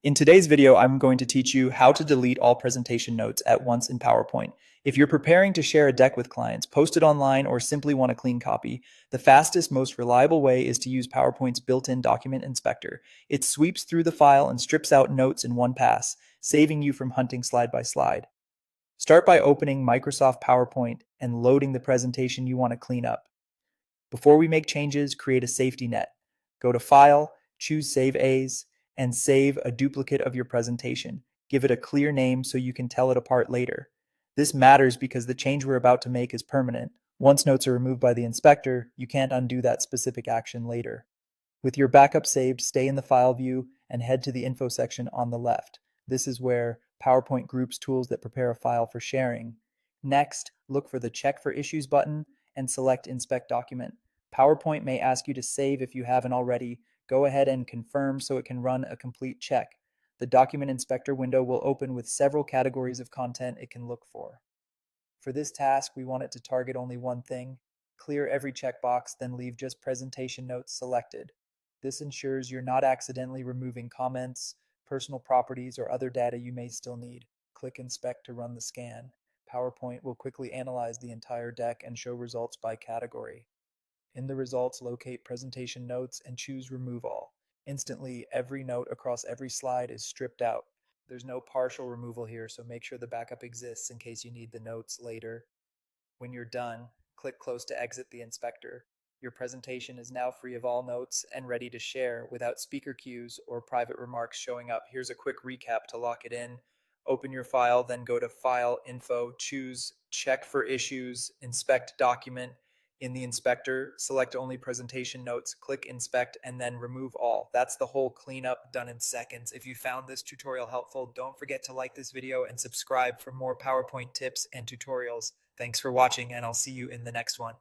In today's video, I'm going to teach you how to delete all presentation notes at once in PowerPoint. If you're preparing to share a deck with clients, post it online, or simply want a clean copy, the fastest, most reliable way is to use PowerPoint's built-in document inspector. It sweeps through the file and strips out notes in one pass, saving you from hunting slide by slide. Start by opening Microsoft PowerPoint and loading the presentation you want to clean up. Before we make changes, create a safety net. Go to File, choose Save As, and save a duplicate of your presentation. Give it a clear name so you can tell it apart later. This matters because the change we're about to make is permanent. Once notes are removed by the inspector, you can't undo that specific action later. With your backup saved, stay in the File view and head to the Info section on the left. This is where PowerPoint groups tools that prepare a file for sharing. Next, look for the Check for Issues button and select Inspect Document. PowerPoint may ask you to save if you haven't already. Go ahead and confirm so it can run a complete check. The Document Inspector window will open with several categories of content it can look for. For this task, we want it to target only one thing. Clear every checkbox, then leave just presentation notes selected. This ensures you're not accidentally removing comments, personal properties, or other data you may still need. Click Inspect to run the scan. PowerPoint will quickly analyze the entire deck and show results by category. In the results, locate presentation notes and choose Remove All. Instantly, every note across every slide is stripped out. There's no partial removal here, so make sure the backup exists in case you need the notes later. When you're done, click Close to exit the inspector. Your presentation is now free of all notes and ready to share without speaker cues or private remarks showing up. Here's a quick recap to lock it in. Open your file, then go to File, Info, choose Check for Issues, Inspect Document. In the inspector, select only presentation notes, click Inspect, and then remove all. That's the whole cleanup done in seconds. If you found this tutorial helpful, don't forget to like this video and subscribe for more PowerPoint tips and tutorials. Thanks for watching, and I'll see you in the next one.